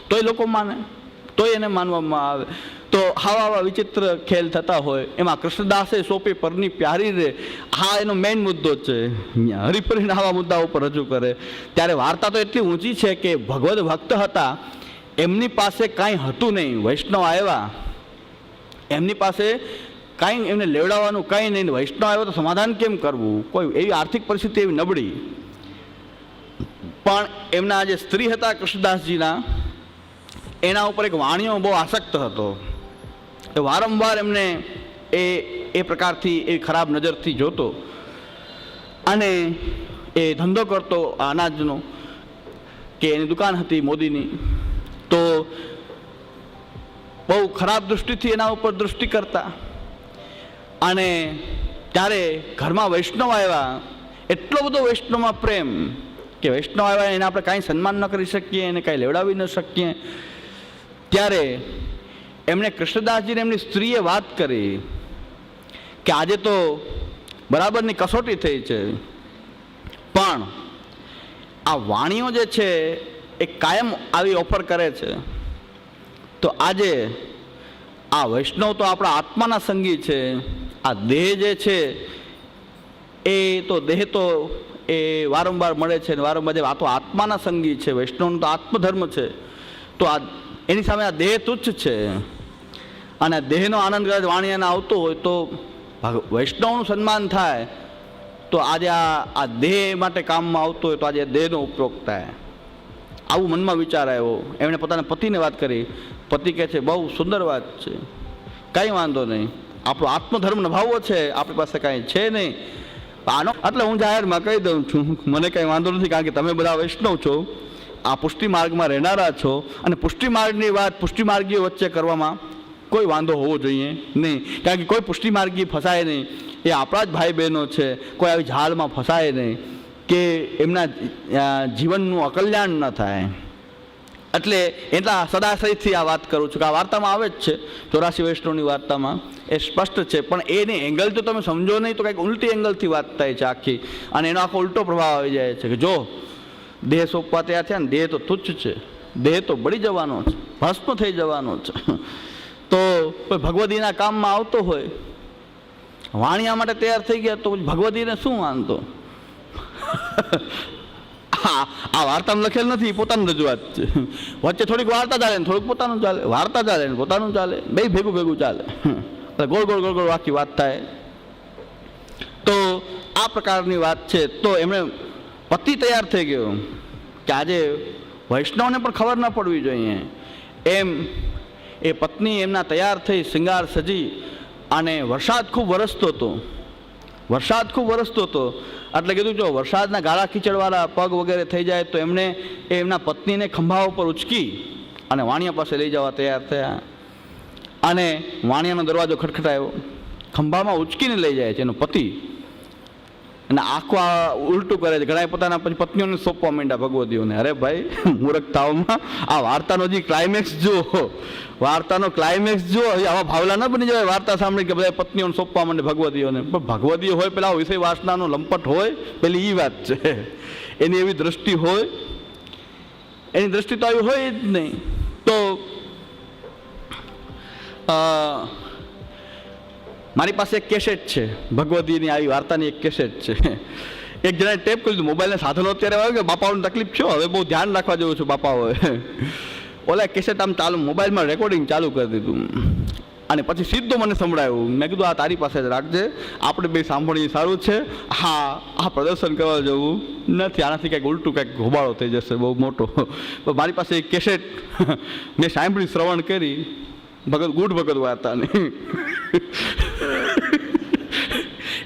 તો એ લોકો માને, તો એને માનવામાં આવે. તો આવા વિચિત્ર ખેલ થતા હોય એમાં કૃષ્ણદાસે સોંપી પરની પ્યારી રે, હા એનો મેઇન મુદ્દો છે. હરિપરીને આવા મુદ્દા ઉપર રજૂ કરે ત્યારે વાર્તા તો એટલી ઊંચી છે કે ભગવદ ભક્ત હતા, એમની પાસે કાંઈ હતું નહીં, વૈષ્ણવ આવ્યા, એમની પાસે કાંઈ એમને લેવડાવવાનું કાંઈ નહીં, વૈષ્ણવ આવ્યો તો સમાધાન કેમ કરવું, કોઈ એવી આર્થિક પરિસ્થિતિ એવી નબળી. પણ એમના જે સ્ત્રી હતા કૃષ્ણદાસજીના, એના ઉપર એક વાણિયો બહુ આસક્ત હતો. એ વારંવાર એમને એ પ્રકારથી એ ખરાબ નજરથી જોતો અને એ ધંધો કરતો અનાજનો, કે એની દુકાન હતી મોદીની, તો બહુ ખરાબ દૃષ્ટિથી એના ઉપર દૃષ્ટિ કરતા. અને ત્યારે ઘરમાં વૈષ્ણવ આવ્યા, એટલો બધો વૈષ્ણવમાં પ્રેમ કે વૈષ્ણવ આવ્યા એને આપણે કાંઈ સન્માન ન કરી શકીએ, એને કાંઈ લેવડાવી ન શકીએ. ત્યારે એમણે કૃષ્ણદાસજીને એમની સ્ત્રીએ વાત કરી કે આજે તો બરાબરની કસોટી થઈ છે, પણ આ વાણીઓ જે છે એ કાયમ આવી ઓફર કરે છે. તો આજે આ વૈષ્ણવ તો આપણા આત્માના સંગી છે, આ દેહ જે છે દેહ તો એ વારંવાર મળે છે ને વારંવાર, આ તો આત્માના સંગી છે, વૈષ્ણવનો તો આત્મધર્મ છે. તો આ એની સામે આ દેહ તુચ્છ છે, અને દેહનો આનંદ કદાચ વાણિયાને આવતો હોય તો વૈષ્ણવનું સન્માન થાય. તો આજે આ દેહ માટે કામમાં આવતો હોય તો આજે દેહનો ઉપયોગ થાય. આવું મનમાં વિચાર આવ્યો. એમણે પોતાના પતિને વાત કરી. પતિ કહે છે બહુ સુંદર વાત છે, કાંઈ વાંધો નહીં, આપણો આત્મધર્મ નિભાવવો છે, આપણી પાસે કાંઈ છે નહીં. આનો એટલે હું જાહેરમાં કહી દઉં છું, મને કાંઈ વાંધો નથી, કારણ કે તમે બધા વૈષ્ણવ છો, આ પુષ્ટિ માર્ગમાં રહેનારા છો, અને પુષ્ટિ માર્ગની વાત પુષ્ટિ માર્ગીઓ વચ્ચે કરવામાં કોઈ વાંધો હોવો જોઈએ નહીં, કારણ કે કોઈ પુષ્ટિ માર્ગી ફસાય નહીં, એ આપણા જ ભાઈ બહેનો છે, કોઈ આવી ઝાડમાં ફસાય નહીં કે એમના જીવનનું અકલ્યાણ ન થાય. એટલે એટલા સદાશયથી આ વાત કરું છું કે આ વાર્તામાં આવે જ છે, 84 વૈષ્ણવની વાર્તામાં એ સ્પષ્ટ છે. પણ એની એંગલ તો તમે સમજો નહીં તો કંઈક ઉલટી એંગલથી વાત થાય છે આખી, અને એનો આખો ઉલટો પ્રભાવ આવી જાય છે કે જો દેહ સોંપવા તૈયાર થયા ને, દેહ તો તુચ્છ છે, દેહ તો બળી જવાનો છે, ભસ્મ થઈ જવાનો છે. તો કોઈ ભગવદીના કામમાં આવતો હોય, વાણિયા માટે તૈયાર થઈ ગયા, તો ભગવદીને શું વાંધો? આ વાર્તામાં લખેલ નથી, પોતાની રજૂઆત છે. વચ્ચે થોડીક વાર્તા ચાલે ને થોડુંક પોતાનું ચાલે, વાર્તા ચાલે ને પોતાનું ચાલે, બે ભેગું ભેગું ચાલે, ગોળ ગોળ ગોળ ગોળ આખી વાત થાય. તો આ પ્રકારની વાત છે. તો એમણે પતિ તૈયાર થઈ ગયો કે આજે વૈષ્ણવને પણ ખબર ન પડવી જોઈએ એમ એ પત્ની એમના તૈયાર થઈ, શૃંગાર સજી, અને વરસાદ ખૂબ વરસતો હતો. એટલે કીધું જો વરસાદના ગાળા કીચડવાળા પગ વગેરે થઈ જાય તો એમણે એમના પત્નીને ખંભા ઉપર ઉચકી અને વાણિયા પાસે લઈ જવા તૈયાર થયા. અને વાણિયાનો દરવાજો ખટખટાયો, ખંભામાં ઉચકીને લઈ જાય છે એનો પતિ, અને આખું આ ઉલટું કરે છે. ઘણા પોતાના પછી પત્નીઓને સોંપવા માંડ્યા ભગવદીઓને. અરે ભાઈ મૂર્ખતાઓમાં આ વાર્તાનો જે ક્લાઇમેક્સ જુઓ, વાર્તાનો ક્લાઇમેક્સ જુઓ. આવા ભાવલા ન બની જાય વાર્તા સાંભળી કે બધા પત્નીઓને સોંપવા માંડે ભગવદીઓને. પણ ભગવદીઓ હોય પેલા વિષય વાસનાનો લંપટ હોય, પેલી એ વાત છે. એની એવી દ્રષ્ટિ હોય, એની દ્રષ્ટિ તો આવી હોય જ નહીં. તો મારી પાસે એક કેસેટ છે ભગવદીની, આવી વાર્તાની એક કેસેટ છે. એક જણાએ ટેપ કરી દીધું. મોબાઈલના સાધનો અત્યારે આવ્યું કે બાપાઓને તકલીફ છે, હવે બહુ ધ્યાન રાખવા જેવું છે બાપાઓએ. ઓલા કેસેટ આમ ચાલુ, મોબાઈલમાં રેકોર્ડિંગ ચાલુ કરી દીધું, અને પછી સીધું મને સંભળાયું. મેં કીધું આ તારી પાસે જ રાખજે, આપણે બે સાંભળીએ, સારું છે. આ પ્રદર્શન કરવા જવું નથી, આનાથી કંઈક ઉલટું કંઈક ઘોબાળો થઈ જશે બહુ મોટો. મારી પાસે એક કેસેટ મેં સાંભળી, શ્રવણ કરી, ગુડ ભગત વાર્તાની.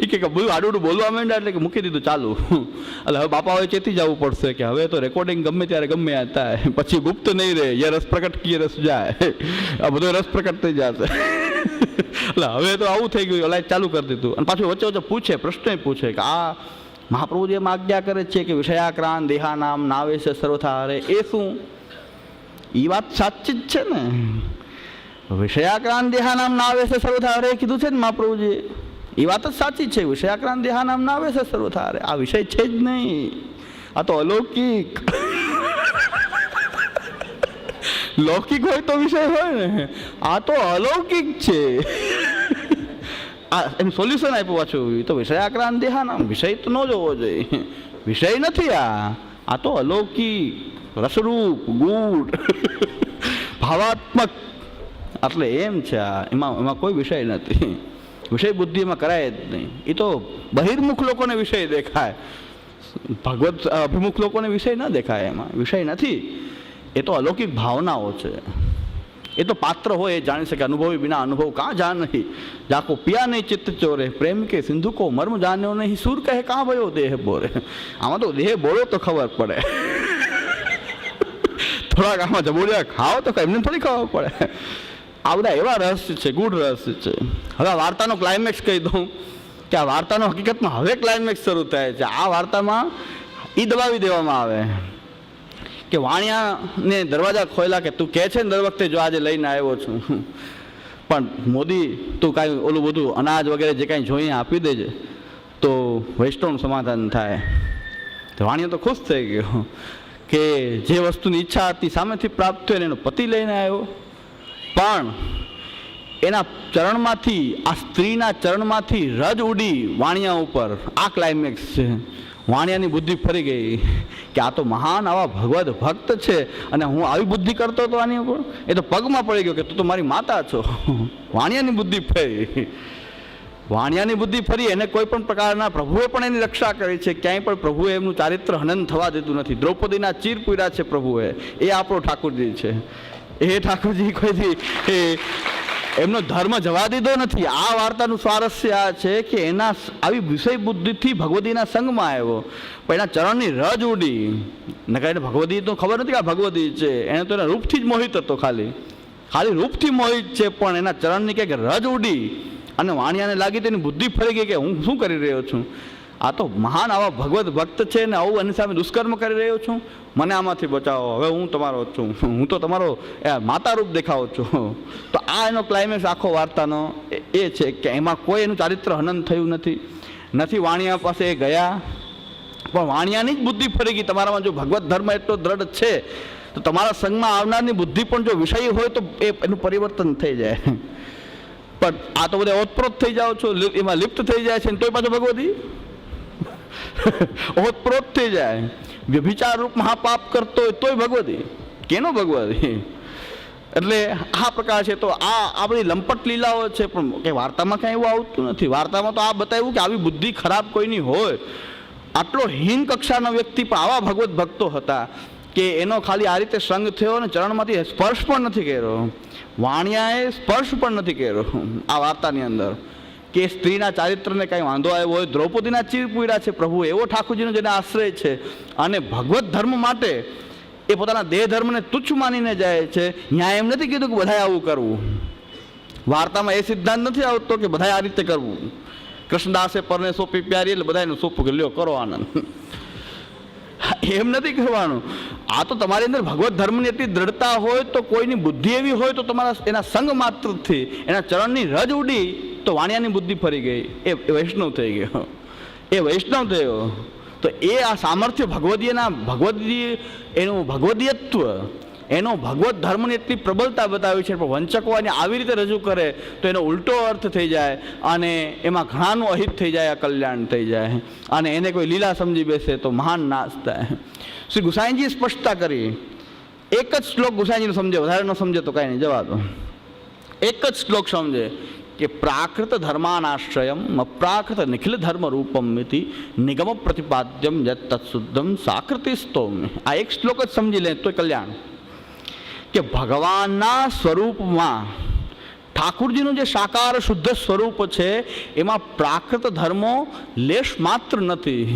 એ કે બધું આડું બોલવા માંડ્યા એટલે કે મૂકી દીધું ચાલુ. એટલે હવે બાપાઓએ ચેતી જવું પડશે કે હવે તો રેકોર્ડિંગ ગમે ત્યારે ગમે આ થાય, પછી ગુપ્ત નહીં રહે, યે રસ પ્રકટ કીએ રસ જાય, આ બધો રસ પ્રકટ થઈ જશે. એટલે હવે તો આવું થઈ ગયું. લાઈટ ચાલુ કરી દીધું, અને પાછું વચ્ચે વચ્ચે પૂછે, પ્રશ્ન પૂછે કે આ મહાપ્રભુજી એમ આજ્ઞા કરે છે કે વિષયાક્રાંત દેહા નામ નાવે છે સર્વથા હરે, એ શું? એ વાત સાચી જ છે ને. વિષયાક્રાંત દેહા નામ નાવે છે સર્વથા હરે કીધું છે ને મહાપ્રભુજી, એ વાત જ સાચી છે. વિષયાક્રાંત દેહા નામ નાવે છે સર્વથા હરે, આ વિષય છે જ નહીં. આ તો અલૌકિક. લૌકિક હોય તો વિષય હોય ને, આ તો અલૌકિક છે. આ એમ સોલ્યુશન આપ્યું પાછું, એ તો વિષય આક્રાંતિ. હા ના, વિષય તો ન જોવો જોઈએ, વિષય નથી આ તો અલૌકિક, રસરૂપ, ગુડ, ભાવાત્મક. એટલે એમ છે એમાં કોઈ વિષય નથી. વિષય બુદ્ધિ એમાં કરાય જ નહીં. એ તો બહિર્મુખ લોકોને વિષય દેખાય, ભગવત અભિમુખ લોકોને વિષય ન દેખાય. એમાં વિષય નથી, એ તો અલૌકિક ભાવનાઓ છે. એ તો પાત્ર હોય એ જાણી શકે, અનુભવી બિના અનુભવ કાં જાન નહીં. જાકો પિયા નહીં ચિત્ત ચોરે, પ્રેમ કે સિંધુ કો મર્મ જાન્યો નહીં, સુર કહે કાં ભયો દેહ બોરે. આમાં તો દેહ બોલો તો ખબર પડે. થોડાક આમાં જબોડિયા ખાઓ તો એમને થોડી ખબર પડે. આ બધા એવા રહસ્ય છે, ગૂઢ રહસ્ય છે. હવે આ વાર્તાનો ક્લાઇમેક્સ કહી દઉં કે આ વાર્તાનો હકીકતમાં હવે ક્લાઇમેક્સ શરૂ થાય છે. આ વાર્તામાં એ દબાવી દેવામાં આવે કે વાણિયાને દરવાજા ખોલ્યા કે તું કહે છે ને દર વખતે જો આજે લઈને આવ્યો છું, પણ મોદી તું કાંઈ ઓલું બધું અનાજ વગેરે જે કાંઈ જોઈએ આપી દેજે તો વૈષ્ણવનું સમાધાન થાય. તો વાણિયો તો ખુશ થઈ ગયો કે જે વસ્તુની ઈચ્છા હતી સામેથી પ્રાપ્ત થયો ને એનો પતિ લઈને આવ્યો. પણ એના ચરણમાંથી, આ સ્ત્રીના ચરણમાંથી રજ ઉડી વાણિયા ઉપર. આ ક્લાઇમેક્સ છે. વાણિયાની બુદ્ધિ ફરી ગઈ કે આ તો મહાન આવા ભગવદ ભક્ત છે અને હું આવી બુદ્ધિ કરતો હતો આની ઉપર. એ તો પગમાં પડી ગયો કે તું તો મારી માતા છો. વાણિયાની બુદ્ધિ ફરી, વાણિયાની બુદ્ધિ ફરી. એને કોઈ પણ પ્રકારના પ્રભુએ પણ એની રક્ષા કરી છે. ક્યાંય પણ પ્રભુએ એમનું ચારિત્ર હનન થવા દેતું નથી. દ્રૌપદીના ચીર પૂર્યા છે પ્રભુએ. એ આપણો ઠાકોરજી છે. એ ઠાકોરજી કોઈથી એમનો ધર્મ જવા દીધો નથી. આ વાર્તાનું સ્વારસ્ય આ છે કે એના આવી વિષય બુદ્ધિથી ભગવદીના સંગમાં આવ્યો, પણ એના ચરણની રજ ઉડી. નકર એને ભગવદી તો ખબર નથી કે આ ભગવદી છે. એને તો એના રૂપથી જ મોહિત હતો, ખાલી રૂપથી મોહિત છે. પણ એના ચરણની કંઈક રજ ઉડી અને વાણિયાને લાગી તેની બુદ્ધિ ફરી ગઈ કે હું શું કરી રહ્યો છું. આ તો મહાન આવા ભગવત ભક્ત છે ને આવું એની સામે દુષ્કર્મ કરી રહ્યો છું. મને આમાંથી બચાવો, હવે હું તમારો છું, હું તો તમારો માતા રૂપ દેખાવો છું. તો આ એનો ક્લાઇમેક્સ આખો વાર્તાનો એ છે કે એમાં કોઈ એનું ચારિત્ર હનન થયું નથી. વાણિયા પાસે એ ગયા, પણ વાણિયાની જ બુદ્ધિ ફરી ગઈ. તમારામાં જો ભગવત ધર્મ એટલો દ્રઢ છે તો તમારા સંગમાં આવનારની બુદ્ધિ પણ જો વિષય હોય તો એનું પરિવર્તન થઈ જાય. પણ આ તો બધા ઓતપ્રોત થઈ જાઓ છો, એમાં લિપ્ત થઈ જાય છે ને તોય પાછો ભગવતી ઓતપ્રોત થઈ જાય. વ્યભિચાર રૂપ મહાપાપ કરતો હોય તોય ભગવતી. કેનો ભગવતી? એટલે આ પ્રકાર છે. તો આ બધી લંપટ લીલાઓ છે, પણ કે વાર્તામાં કાંઈ એવું આવતું નથી. વાર્તામાં તો આ બતાવ્યું કે આવી બુદ્ધિ ખરાબ કોઈની હોય. આટલો હીન કક્ષાનો વ્યક્તિ પણ આવા ભગવત ભક્તો હતા કે એનો ખાલી આ રીતે સંગ થયો અને ચરણમાંથી સ્પર્શ પણ નથી કર્યો. વાણિયાએ સ્પર્શ પણ નથી કર્યો આ વાર્તાની અંદર. કે સ્ત્રીના ચારિત્રને કાંઈ વાંધો આવ્યો હોય. દ્રૌપદીના ચીર પૂર્યા છે પ્રભુ, એવો ઠાકોરજીનો જેને આશ્રય છે. અને ભગવત ધર્મ માટે એ પોતાના દેહ ધર્મને તુચ્છ માનીને જાય છે. ત્યાં એમ નથી કીધું કે બધાએ આવું કરવું. વાર્તામાં એ સિદ્ધાંત નથી આવતો કે બધાએ આ રીતે કરવું. કૃષ્ણદાસે પરને સોંપી પ્યારી એટલે બધાને સોંપું કે લ્યો કરો આનંદ. એમ નથી કરવાનું. આ તો તમારી અંદર ભગવત ધર્મની એટલી દ્રઢતા હોય તો કોઈની બુદ્ધિ એવી હોય તો તમારા એના સંગ માત્રથી એના ચરણની રજ ઉડી તો વાણિયાની બુદ્ધિ ફરી ગઈ. એ વૈષ્ણવ થઈ ગયો, એ વૈષ્ણવ થયો. તો એ આ સામર્થ્ય ભગવદીય એનું ભગવદીયત્વ, એનો ભગવત ધર્મની એટલી પ્રબળતા બતાવી છે. પણ વંચકો એને આવી રીતે રજૂ કરે તો એનો ઉલટો અર્થ થઈ જાય અને એમાં ઘણાનું અહિત થઈ જાય, અકલ્યાણ થઈ જાય. અને એને કોઈ લીલા સમજી બેસે તો મહાન નાશ થાય. શ્રી ગુસાઈજીએ સ્પષ્ટતા કરી. એક જ શ્લોક ગુસાઈજીને સમજે, વધારે ન સમજે તો કાંઈ નહીં, જવા દો. એક જ શ્લોક સમજે કે પ્રાકૃત ધર્માનાશ્રયમ અપ્રાકૃત નિખિલ ધર્મ રૂપમ મિતિ નિગમ પ્રતિપાદ્યમ યત તત્શુદ્ધમ સાકૃતિ સ્તોમ. આ એક શ્લોક જ સમજી લે તો કલ્યાણ. કે ભગવાનના સ્વરૂપમાં ઠાકુરજીનું જે સાકાર શુદ્ધ સ્વરૂપ છે એમાં પ્રાકૃત ધર્મો લેશ માત્ર નથી.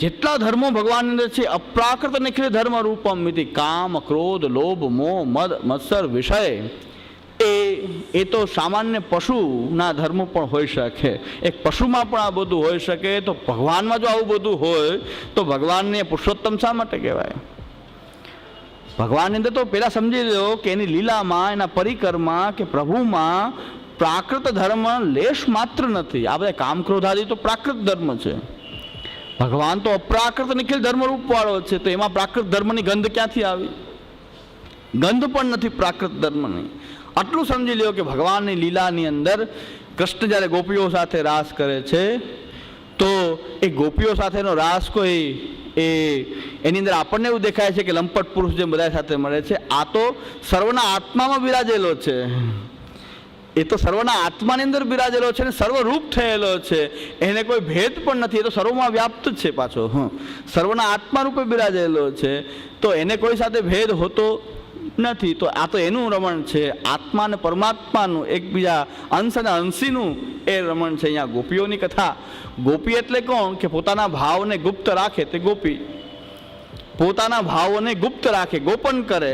જેટલા ધર્મો ભગવાનની અંદર છે અપ્રાકૃત નિખિલ ધર્મ રૂપમ મિતિ કામ ક્રોધ લોભ મોહ મદ મત્સર વિષય, એ તો સામાન્ય પશુના ધર્મ પણ હોઈ શકે. એક પશુમાં પણ આ બધું હોઈ શકે. તો ભગવાનમાં જો આવું બધું હોય તો ભગવાનને પુરુષોત્તમ શા માટે કહેવાય? ભગવાનની અંદર તો પહેલાં સમજી લો કે એની લીલામાં, એના પરિકરમાં કે પ્રભુમાં પ્રાકૃત ધર્મ લેશ માત્ર નથી. આ બધા કામ ક્રોધાદી તો પ્રાકૃત ધર્મ છે. ભગવાન તો અપ્રાકૃત નિખિલ ધર્મરૂપ વાળો છે, તો એમાં પ્રાકૃત ધર્મની ગંધ ક્યાંથી આવી? ગંધ પણ નથી પ્રાકૃત ધર્મની. આટલું સમજી લ્યો કે ભગવાનની લીલાની અંદર કૃષ્ણ જ્યારે ગોપીઓ સાથે રાસ કરે છે તો એ ગોપીઓ સાથેનો રાસ કોઈ એની અંદર આપણને એવું દેખાય છે કે લંપટ પુરુષ જે બધા સાથે મળે છે. આ તો સર્વના આત્મામાં બિરાજેલો છે. એ તો સર્વના આત્માની અંદર બિરાજેલો છે ને સર્વરૂપ થયેલો છે. એને કોઈ ભેદ પણ નથી. એ તો સર્વમાં વ્યાપ્ત જ છે પાછો. સર્વના આત્મા રૂપે બિરાજેલો છે, તો એને કોઈ સાથે ભેદ હોતો નથી. તો આ તો એનું રમણ છે, આત્મા અને પરમાત્માનું, એકબીજા અંશ અને અંશીનું એ રમણ છે. અહીંયા ગોપીઓની કથા. ગોપી એટલે કોણ? કે પોતાના ભાવને ગુપ્ત રાખે તે ગોપી. પોતાના ભાવોને ગુપ્ત રાખે, ગોપન કરે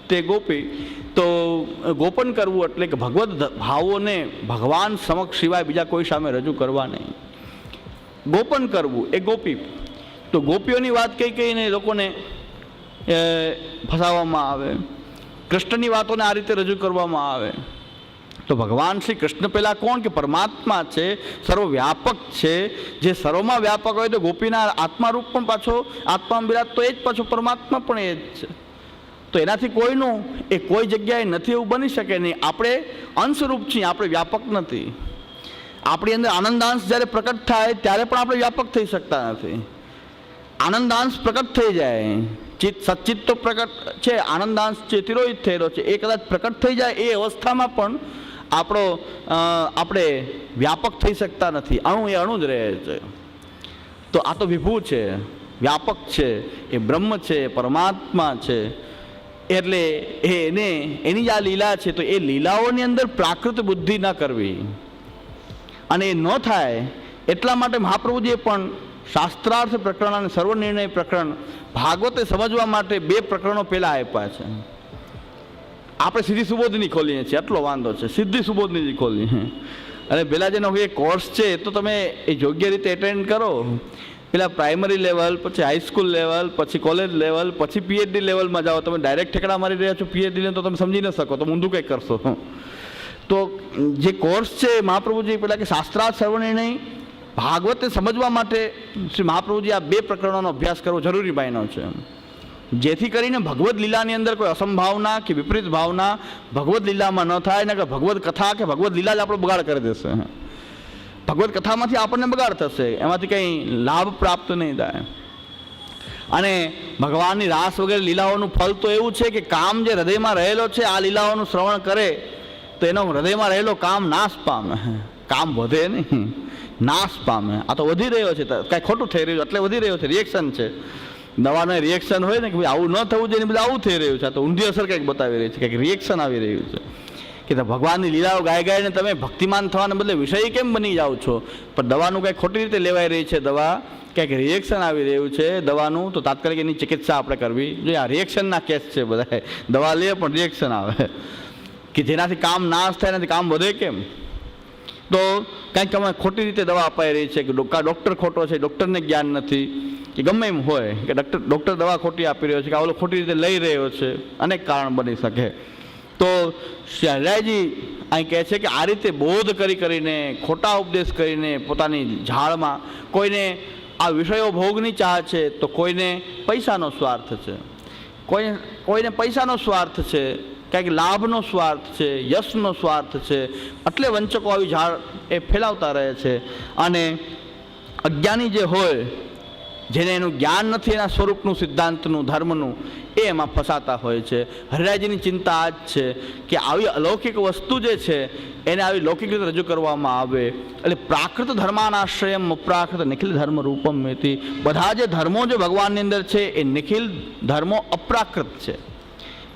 તે ગોપી. તો ગોપન કરવું એટલે કે ભગવદ ભાવોને ભગવાન સમક્ષ સિવાય બીજા કોઈ સામે રજૂ કરવા નહીં. ગોપન કરવું એ ગોપી. તો ગોપીઓની વાત કહીને લોકોને ફસાવવામાં આવે, કૃષ્ણની વાતોને આ રીતે રજૂ કરવામાં આવે. તો ભગવાન શ્રી કૃષ્ણ પહેલાં કોણ? કે પરમાત્મા છે, સર્વવ્યાપક છે. જે સર્વમાં વ્યાપક હોય તો ગોપીના આત્મારૂપ પણ પાછો આત્મામાં બિરાજ તો એ જ પાછો પરમાત્મા પણ એ જ છે. તો એનાથી કોઈનું એ કોઈ જગ્યાએ નથી એવું બની શકે નહીં. આપણે અંશરૂપ છીએ, આપણે વ્યાપક નથી. આપણી અંદર આનંદાંશ જ્યારે પ્રકટ થાય ત્યારે પણ આપણે વ્યાપક થઈ શકતા નથી. આનંદાંશ પ્રકટ થઈ જાય, સચ્ચિત તો પ્રકટ છે, આનંદાંશ છે તિરોહિત થયેલો છે, એ કદાચ પ્રકટ થઈ જાય એ અવસ્થામાં પણ આપણે વ્યાપક થઈ શકતા નથી. અણુ એ અણુ જ રહે છે. તો આ તો વિભુ છે, વ્યાપક છે, એ બ્રહ્મ છે, પરમાત્મા છે. એટલે એની જ આ લીલા છે. તો એ લીલાઓની અંદર પ્રાકૃત બુદ્ધિ ન કરવી, અને એ ન થાય એટલા માટે મહાપ્રભુજીએ પણ શાસ્ત્રાર્થ પ્રકરણ અને સર્વનિર્ણય પ્રકરણ ભાગવતે સમજવા માટે 2 પ્રકરણો પહેલાં આપ્યા છે. આપણે સીધી સુબોધની ખોલીએ છીએ, આટલો વાંધો છે. સીધી સુબોધની જ ખોલી. અને પહેલાં જેનો એ કોર્સ છે તો તમે એ યોગ્ય રીતે એટેન્ડ કરો. પેલા પ્રાઇમરી લેવલ, પછી હાઈસ્કૂલ લેવલ, પછી કોલેજ લેવલ, પછી પીએચડી લેવલમાં જાઓ. તમે ડાયરેક્ટ ઠેકડા મારી રહ્યા છો પીએચડી લે તો તમે સમજી ન શકો, તો ઊંધું કંઈક કરશો. તો જે કોર્સ છે મહાપ્રભુજી પહેલાં કે શાસ્ત્રાર્થ સર્વનિર્ણય ભાગવતે સમજવા માટે શ્રી મહાપ્રભુજી આ 2 પ્રકરણોનો અભ્યાસ કરવો જરૂરી બાયનો છે, જેથી કરીને ભગવદ્ લીલાની અંદર કોઈ અસંભાવના કે વિપરીત ભાવના ભગવદ્ લીલામાં ન થાય ને કે ભગવદ્ કથા કે ભગવદ્ લીલા જ આપણો બગાડ કરી દેશે. ભગવદ્ કથામાંથી આપણને બગાડ થશે, એમાંથી કંઈ લાભ પ્રાપ્ત નહીં થાય. અને ભગવાનની રાસ વગેરે લીલાઓનું ફળ તો એવું છે કે કામ જે હૃદયમાં રહેલો છે આ લીલાઓનું શ્રવણ કરે તો એનો હૃદયમાં રહેલો કામ નાશ પામે. કામ વધે નહીં, નાશ પામે. આ તો વધી રહ્યો છે, કાંઈ ખોટું થઈ રહ્યું એટલે વધી રહ્યો છે. રિએક્શન છે, દવાનો રિએક્શન હોય ને કે ભાઈ આવું ન થવું જોઈએ, બધું આવું થઈ રહ્યું છે. આ તો ઊંધી અસર કંઈક બતાવી રહી છે, કંઈક રિએક્શન આવી રહ્યું છે. કે ભગવાનની લીલાઓ ગાઈને તમે ભક્તિમાન થવાને બદલે વિષય કેમ બની જાઓ છો? પણ દવાનું કંઈક ખોટી રીતે લેવાઈ રહી છે, દવા ક્યાંક રિએક્શન આવી રહ્યું છે દવાનું, તો તાત્કાલિક એની ચિકિત્સા આપણે કરવી જોઈએ. આ રિએક્શનના કેસ છે બધા. દવા લે પણ રિએક્શન આવે, કે જેનાથી કામ નાશ થાય એનાથી કામ વધે કેમ? તો કંઈક અમે ખોટી રીતે દવા અપાઈ રહી છે, કે ડૉક્ટર ખોટો છે, ડૉક્ટરને જ્ઞાન નથી, કે ગમે એમ હોય કે ડૉક્ટર દવા ખોટી આપી રહ્યો છે, કે આ ઓલો ખોટી રીતે લઈ રહ્યો છે, અનેક કારણ બની શકે. તો હરિરાયજી અહીં કહે છે કે આ રીતે બોધ કરીને ખોટા ઉપદેશ કરીને પોતાની ઝાડમાં કોઈને આ વિષયો ભોગની ચાહ છે, તો કોઈને પૈસાનો સ્વાર્થ છે, કોઈને પૈસાનો સ્વાર્થ છે, કંઈક લાભનો સ્વાર્થ છે, યશનો સ્વાર્થ છે. એટલે વંચકો આવી ઝાડ એ ફેલાવતા રહે છે. અને અજ્ઞાની જે હોય, જેને એનું જ્ઞાન નથી એના સ્વરૂપનું, સિદ્ધાંતનું, ધર્મનું, એ એમાં ફસાતા હોય છે. હરિરાયજીની ચિંતા આ જ છે કે આવી અલૌકિક વસ્તુ જે છે એને આવી લૌકિક રીતે રજૂ કરવામાં આવે. એટલે પ્રાકૃત ધર્માનાશ્રયમ અપ્રાકૃત નિખિલ ધર્મ રૂપમ મેથી. બધા જે ધર્મો જે ભગવાનની અંદર છે એ નિખિલ ધર્મો અપ્રાકૃત છે,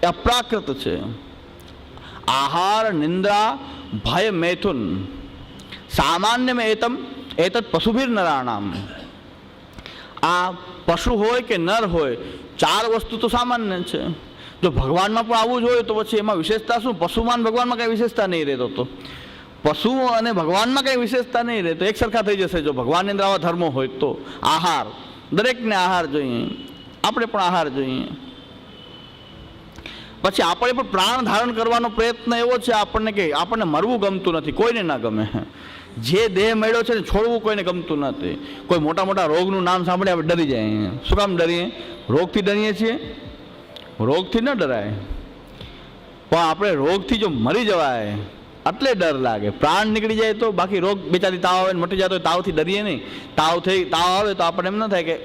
એ અપ્રાકૃત છે. આહાર, નિંદ્રા, ભય, મૈથુન સામાન્યમ એતત પશુભીર નરાણામ. આ પશુ હોય કે નર હોય, 4 વસ્તુ તો સામાન્ય છે. જો ભગવાનમાં પણ આવું જ હોય તો પછી એમાં વિશેષતા શું? પશુમાન ભગવાનમાં કંઈ વિશેષતા નહીં રહેતો. તો પશુ અને ભગવાનમાં કંઈ વિશેષતા નહીં રહે, તો એક સરખા થઈ જશે. જો ભગવાનની અંદર આવા ધર્મો હોય તો આહાર, દરેકને આહાર જોઈએ, આપણે પણ આહાર જોઈએ. પછી આપણે પણ પ્રાણ ધારણ કરવાનો પ્રયત્ન એવો છે આપણને કે આપણને મરવું ગમતું નથી, કોઈને ના ગમે. જે દેહ મળ્યો છે ને છોડવું કોઈને ગમતું નથી. કોઈ મોટા મોટા રોગનું નામ સાંભળે આપણે ડરી જાય. શું કામ ડરીએ? રોગથી ડરીએ છીએ? રોગથી ન ડરાય, પણ આપણે રોગથી જો મરી જવાય એટલે ડર લાગે. પ્રાણ નીકળી જાય તો બાકી રોગ બેચારી તાવ આવે ને મટી જાય તો તાવથી ડરીએ નહીં. તાવ આવે તો આપણને એમ ન થાય કે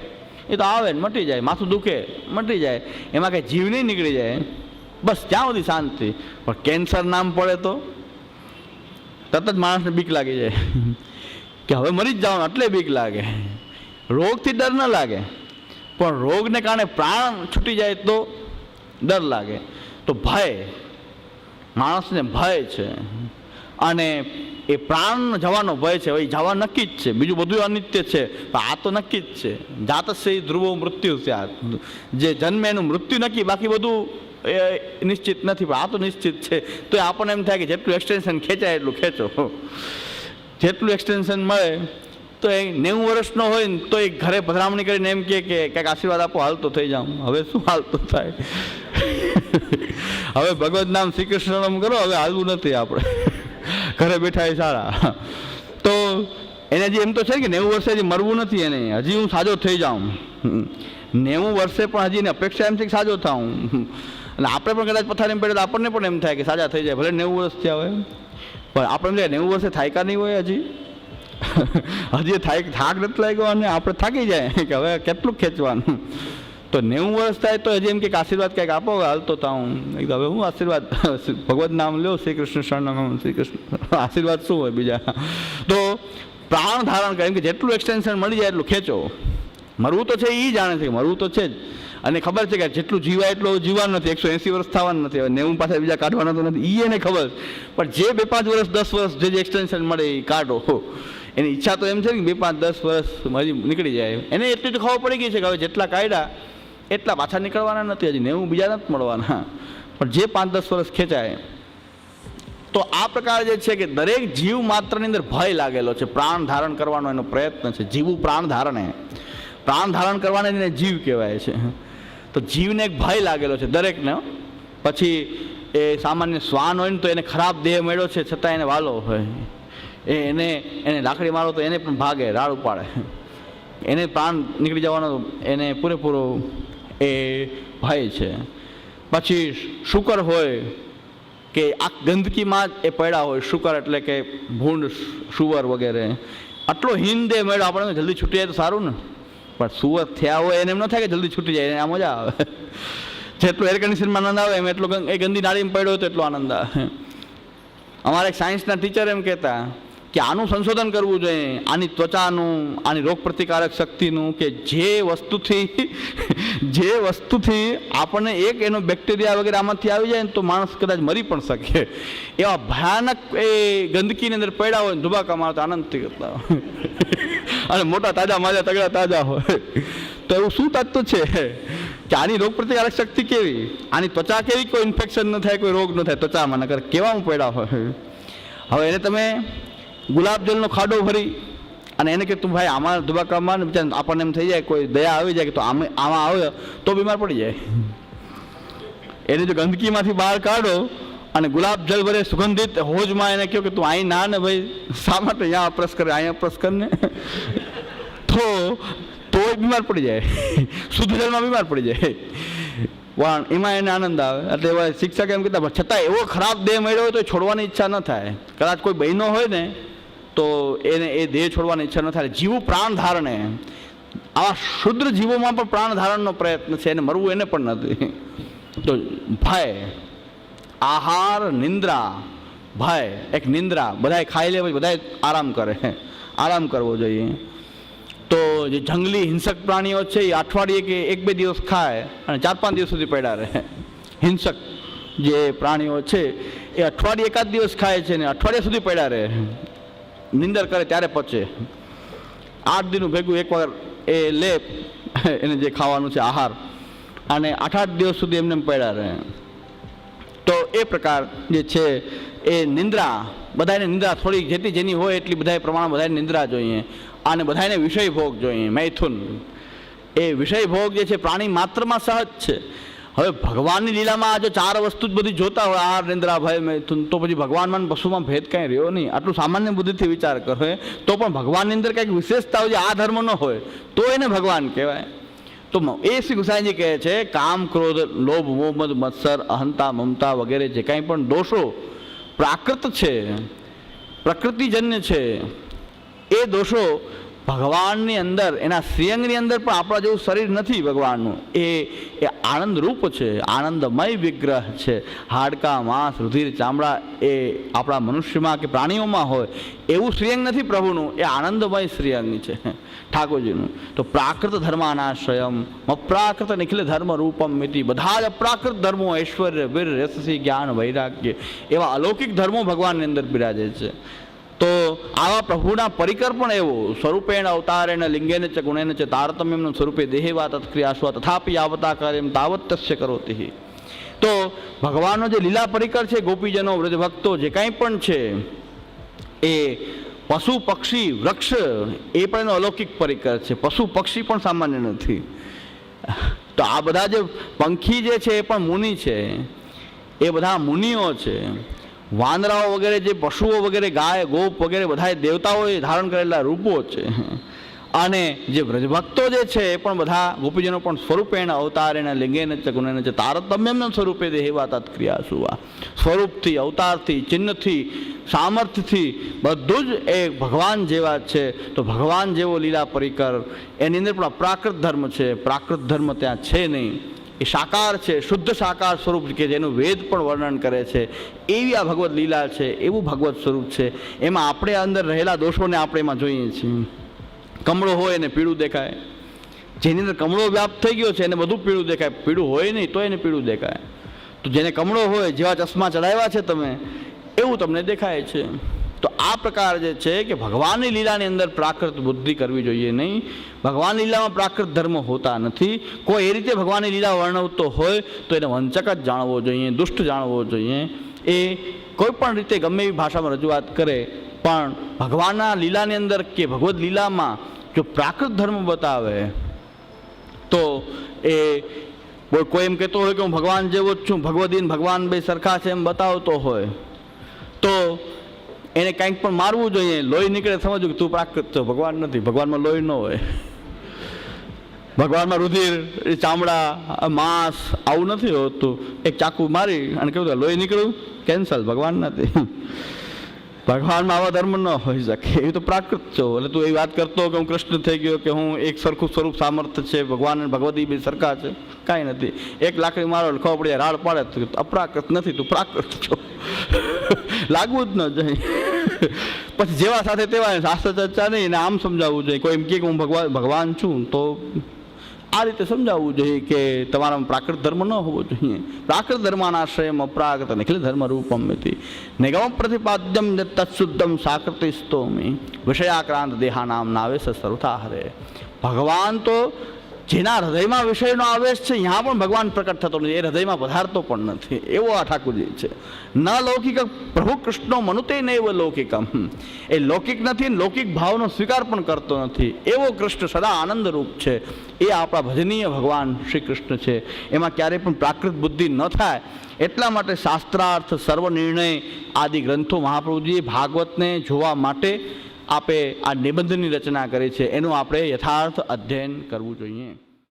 એ તો આવે ને મટી જાય, માથું દુખે મટી જાય, એમાં કંઈ જીવ નહીં નીકળી જાય, બસ ત્યાં સુધી શાંતિ. પણ કેન્સર નામ પડે તો તરત જ માણસને બીક લાગી જાય કે હવે મરી જ જવાનું, એટલે બીક લાગે. રોગથી ડર ન લાગે, પણ રોગને કારણે પ્રાણ છૂટી જાય તો ડર લાગે. તો ભય, માણસને ભય છે, અને એ પ્રાણ જવાનો ભય છે. એ જવા નક્કી જ છે, બીજું બધું અનિત્ય છે, પણ આ તો નક્કી જ છે. જાતસ્ય ધ્રુવો મૃત્યુ સ્યાત, જે જન્મે એનું મૃત્યુ નક્કી, બાકી બધું એ નિશ્ચિત નથી. પણ આ તો નિશ્ચિત છે. તો આપણને એમ થાય કે જેટલું એક્સટેન્શન ખેંચાય એટલું ખેંચો. જેટલું એક્સટેન્શન મળે તો એ 90 વર્ષનો હોય ને તો એ ઘરે પધરામણી કરીને એમ કહે કે કંઈક આશીર્વાદ આપો, હાલતો થઈ જાઉં. હવે શું હાલતો થાય? હવે ભગવત નામ શ્રી કૃષ્ણ નામ કરો, હવે હાલવું નથી આપણે, ઘરે બેઠા એ સારા. તો એને હજી એમ તો છે કે 90 વર્ષે હજી મરવું નથી એને, હજી હું સાજો થઈ જાઉં. 90 વર્ષે પણ હજી એની અપેક્ષા એમ છે કે સાજો થાઉં. અને આપણે પણ કદાચ પથારીમાં પડે તો આપણને પણ એમ થાય કે સાજા થઈ જાય, ભલે 90 વર્ષ થયા હોય, પણ આપણે 90 વર્ષે થાયકા નહીં હોય હજી. હજી થાક નથી લાગ્યો અને આપણે થાકી જાય કે હવે કેટલું ખેંચવાનું. તો 90 વર્ષ થાય તો હજી એમ કે આશીર્વાદ કંઈક આપો, હાલતો થાઉં. હવે હું આશીર્વાદ, ભગવત નામ લ્યો, શ્રી કૃષ્ણ શરણમ શ્રી કૃષ્ણ, આશીર્વાદ શું હોય બીજા? તો પ્રાણ ધારણ કરે, એમ કે જેટલું એક્સટેન્શન મળી જાય એટલું ખેંચો. મરવું તો છે, એ જાણે છે કે મરવું તો છે જ, અને ખબર છે કે જેટલું જીવાય એટલું જીવવાનું નથી. 180 વર્ષ થવાનું નથી, હવે 90 પાસે બીજા કાઢવાના તો નથી, એ એને ખબર. પણ જે 2-5 વર્ષ 10 વર્ષ જે એક્સટેન્શન મળે એ કાઢો. એની ઈચ્છા તો એમ છે કે 2-5-10 વર્ષ હજી નીકળી જાય. એને એટલી તો ખબર પડી ગઈ છે કે હવે જેટલા કાઢ્યા એટલા પાછા નીકળવાના નથી, હજી 90 બીજા નથી મળવાના. પણ જે 5-10 વર્ષ ખેંચાય. તો આ પ્રકાર જે છે કે દરેક જીવ માત્રની અંદર ભય લાગેલો છે. પ્રાણ ધારણ કરવાનો એનો પ્રયત્ન છે. જીવું પ્રાણ ધારણે, પ્રાણ ધારણ કરવાને એને જીવ કહેવાય છે. તો જીવને એક ભય લાગેલો છે દરેકને. પછી એ સામાન્ય શ્વાન હોય ને તો એને ખરાબ દેહ મળ્યો છે છતાં એને વાલો હોય, એને લાકડી મારો તો એને પણ ભાગે, રાડ ઉપાડે, એને પ્રાણ નીકળી જવાનો એને પૂરેપૂરો એ ભય છે. પછી શુકર હોય કે આ ગંદકીમાં જ એ પડ્યા હોય, શુકર એટલે કે ભૂંડ, સુવર વગેરે. આટલો હીન દેહ મળ્યો, આપણે જલ્દી છૂટી જાય તો સારું ને. પણ સુવર થયા હોય એને એમ ન થાય કે જલ્દી છૂટી જાય, આ મજા આવે. જેટલો એર કન્ડિશનમાં આનંદ આવે એમ એટલો એ ગંદી નાળીમાં પડ્યો તો એટલો આનંદ આવે. અમારા એક સાયન્સના ટીચર એમ કહેતા કે આનું સંશોધન કરવું જોઈએ, આની ત્વચાનું, આની રોગ પ્રતિકારક શક્તિનું, કે જે વસ્તુથી આપણને એક એનો બેક્ટેરિયા વગેરે આમાંથી આવી જાય ને તો માણસ કદાચ મરી પણ શકે. એવા ભયાનક એ ગંદકીની અંદર પડ્યા હોય, ધુબાકા મારતા આનંદથી કરતા હોય, અને મોટા તાજા માજા તગડા તાજા હોય. તો એવું શું તત્વ છે કે આની રોગ પ્રતિકારક શક્તિ કેવી, આની ત્વચા કેવી, કોઈ ઇન્ફેક્શન ન થાય, કોઈ રોગ ન થાય ત્વચામાં, નકર કેવામાં પડ્યા હોય. હવે એને તમે ગુલાબજલનો ખાડો ભરી અને એને કે તું ભાઈ આમાં ધુબાકામાં, આપણને એમ થઈ જાય, કોઈ દયા આવી જાય કે તો આમાં આવે તો બીમાર પડી જાય. એને જો ગંદકીમાંથી બહાર કાઢો અને ગુલાબજલ ભરે સુગંધિત હોજમાં એને કહો કે તું અહીં ના ને ભાઈ, શા માટે અહીંયા અપ્રસ કરે, અહીંયા અપ્રસ કરને, તો બીમાર પડી જાય. શુદ્ધ જલમાં બીમાર પડી જાય, પણ એમાં એને આનંદ આવે. એટલે એવા શિક્ષક એમ કહેતા, પણ છતાં એવો ખરાબ દેહ મળ્યો હોય તો છોડવાની ઈચ્છા ન થાય. કદાચ કોઈ બહેનો હોય ને તો એને એ દેહ છોડવાની ઈચ્છા ન થાય. જીવું પ્રાણ ધારણે, આવા શુદ્ર જીવોમાં પણ પ્રાણ ધારણનો પ્રયત્ન છે, એને મરવું એને પણ નથી. તો ભય, આહાર, નિંદ્રા, ભય. એક નિંદ્રા, બધાએ ખાઈ લે પછી બધાએ આરામ કરે, આરામ કરવો જોઈએ. તો જે જંગલી હિંસક પ્રાણીઓ છે એ અઠવાડિયે કે 1-2 દિવસ ખાય અને 4-5 દિવસ સુધી પડ્યા રહે. હિંસક જે પ્રાણીઓ છે એ અઠવાડિયે 1 દિવસ ખાય છે ને અઠવાડિયા સુધી પડ્યા રહે, નિંદર કરે ત્યારે પચે. 8 દિનનું ભેગું એકવાર એ લે એને જે ખાવાનું છે આહાર, અને 8-8 દિવસ સુધી એમને પડ્યા રહે. તો એ પ્રકાર જે છે એ નિંદ્રા, બધાને નિંદ્રા થોડી જેટલી જેની હોય એટલી બધા પ્રમાણમાં બધાને નિંદ્રા જોઈએ. અને બધાને વિષય ભોગ જોઈએ, મૈથુન. એ વિષય ભોગ જે છે પ્રાણી માત્રમાં સહજ છે, હવે ભગવાનની લીલામાં જો ચાર વસ્તુ જ બધી જોતા હોય, આહાર નિંદ્રા ભય મૈથુન, તો પછી ભગવાનમાં પશુમાં ભેદ કાંઈ રહ્યો નહીં. આટલું સામાન્ય બુદ્ધિથી વિચાર કરે તો પણ ભગવાનની અંદર કંઈક વિશેષતા હોય, આ ધર્મ ન હોય તો એને ભગવાન કહેવાય. તો એ શ્રી ગુસાઈજી કહે છે કામ, ક્રોધ, લોભ, મોહ, મદ, મત્સર, અહંતા, મમતા વગેરે જે કાંઈ પણ દોષો પ્રાકૃત છે, પ્રકૃતિજન્ય છે, એ દોષો ભગવાનની અંદર, એના શ્રીઅંગની અંદર પણ આપણા જેવું શરીર નથી ભગવાનનું. એ આનંદ રૂપ છે, આનંદમય વિગ્રહ છે. હાડકા, માંસ, રુધિર, ચામડા એ આપણા મનુષ્યમાં કે પ્રાણીઓમાં હોય એવું શ્રીઅંગ નથી પ્રભુનું, એ આનંદમય શ્રીઅંગ છે ઠાકોરજીનું. તો પ્રાકૃત ધર્માનાશ્રયમ અપ્રાકૃત નિખિલ ધર્મ રૂપમ મિતિ, બધા જ અપ્રાકૃત ધર્મો, ઐશ્વર્ય, વીર, રસસી, જ્ઞાન, વૈરાગ્ય, એવા અલૌકિક ધર્મો ભગવાનની અંદર બિરાજે છે. તો આવા પ્રભુના પરિકર પણ એવો સ્વરૂપેણ અવતારેણ લિંગેન ચ ગુણેન ચ તારતમ્યમ સ્વરૂપે દેહેવા તત્ક્રિયાસ્વ તથાપિ આવતા કાર્યમ તાવત તસ્ય કરોતિ. તો ભગવાનનો જે લીલા પરિકર છે, ગોપીજનો, વૃદ્ધ ભક્તો જે કાંઈ પણ છે, એ પશુ, પક્ષી, વૃક્ષ એ પણ એનો અલૌકિક પરિકર છે. પશુ પક્ષી પણ સામાન્ય નથી. તો આ બધા જે પંખી જે છે એ પણ મુનિ છે, એ બધા મુનિઓ છે. વાંદરાઓ વગેરે જે પશુઓ વગેરે, ગાય, ગોપ વગેરે બધા દેવતાઓએ ધારણ કરેલા રૂપો છે. અને જે વ્રજભક્તો જે છે એ પણ બધા ગોપીજનો પણ સ્વરૂપેણ અવતારેણ લિંગેન ચ ગુણેન ચ તારતમ્યમ સ્વરૂપે દેહેવા તત્ક્રિયાસુવા, સ્વરૂપથી, અવતારથી, ચિહ્નથી, સામર્થ્યથી બધું જ એ ભગવાન જેવા છે. તો ભગવાન જેવો લીલા પરિકર એની અંદર પણ અપ્રાકૃત ધર્મ છે, પ્રાકૃત ધર્મ ત્યાં છે નહીં. એ સાકાર છે, શુદ્ધ સાકાર સ્વરૂપ કે જેનું વેદ પણ વર્ણન કરે છે. એવી આ ભગવત લીલા છે, એવું ભગવત સ્વરૂપ છે. એમાં આપણે અંદર રહેલા દોષોને આપણે એમાં જોઈએ છીએ. કમળો હોય એને પીળું દેખાય, જેની અંદર કમળો વ્યાપ્ત થઈ ગયો છે એને બધું પીળું દેખાય. પીળું હોય નહીં તો એને પીળું દેખાય. તો જેને કમળો હોય, જેવા ચશ્મા ચડાવ્યા છે તમે, એવું તમને દેખાય છે. તો આ પ્રકાર જે છે કે ભગવાનની લીલાની અંદર પ્રાકૃત બુદ્ધિ કરવી જોઈએ નહીં. ભગવાનની લીલામાં પ્રાકૃત ધર્મ હોતા નથી. કોઈ એ રીતે ભગવાનની લીલા વર્ણવતો હોય તો એને વંચક જ જાણવો જોઈએ, દુષ્ટ જાણવો જોઈએ. એ કોઈ પણ રીતે ગમે એવી ભાષામાં રજૂઆત કરે, પણ ભગવાનના લીલાની અંદર કે ભગવદ્ લીલામાં જો પ્રાકૃત ધર્મ બતાવે તો એ કોઈ એમ કહેતો હોય કે હું ભગવાન જેવો જ છું, ભગવદીન ભગવાન બે સરખા છે એમ બતાવતો હોય, તો એને કંઈક પણ મારવું જોઈએ. લોહી નીકળે સમજવું કે તું પ્રાકૃત છો, ભગવાન નથી. ભગવાનમાં લોહી ન હોય, ભગવાનમાં રુધિર, ચામડા, માંસ આવું નથી હોતું. એક ચાકુ મારી અને કેવું લોહી નીકળ્યું, કેન્સલ, ભગવાન નથી. ભગવાનમાં આવા ધર્મ ન હોઈ શકે. એ તો પ્રાકૃત છો. એટલે તું એ વાત કરતો કે હું કૃષ્ણ થઈ ગયો, કે હું એક સરખું સ્વરૂપ સામર્થ્ય છે, ભગવાન અને ભગવતી બે સરખા છે, કાંઈ નથી. એક લાકડી મારો ખબર પડે, રાડ પાડે, અપ્રાકૃત નથી, તું પ્રાકૃત છો. લાગવું જ ન જોઈએ. પછી જેવા સાથે તેવા શાસ્ત્ર ચર્ચા નહીં, ને આમ સમજાવવું જોઈએ. કોઈ એમ કે હું ભગવાન છું તો આ રીતે સમજાવવું જોઈએ કે તમારામાં પ્રાકૃત ધર્મ ન હોવો જોઈએ. પ્રાકૃત ધર્માનાશ્રયમ અપ્રાકૃત નિખિલ ધર્મ રૂપમ મિતિ નિગમ પ્રતિપાદ્યમ તત્શુદ્ધમ સાકૃતિ સ્તોમી વિષયાક્રાંત દેહાનામ નાવેશ સર્વથા હરે. ભગવાન તો જેના હૃદયમાં વિષયનો આવેશ છે, ત્યાં પણ ભગવાન પ્રકટ થતો નથી, એ હૃદયમાં પધારતો પણ નથી. એવો આ ઠાકોરજી છે. ન લૌકિક પ્રભુ કૃષ્ણો મનુતે નૈવ લૌકિકમ, એ લૌકિક નથી, લૌકિક ભાવનો સ્વીકાર પણ કરતો નથી. એવો કૃષ્ણ સદા આનંદરૂપ છે. એ આપણા ભજનીય ભગવાન શ્રી કૃષ્ણ છે. એમાં ક્યારેય પણ પ્રાકૃત બુદ્ધિ ન થાય. એટલા માટે શાસ્ત્રાર્થ, સર્વનિર્ણય આદિ ગ્રંથો મહાપ્રભુજીએ ભાગવતને જોવા માટે આપે આ નિબંધની રચના કરી છે. એનું આપણે યથાર્થ અધ્યયન કરવું જોઈએ.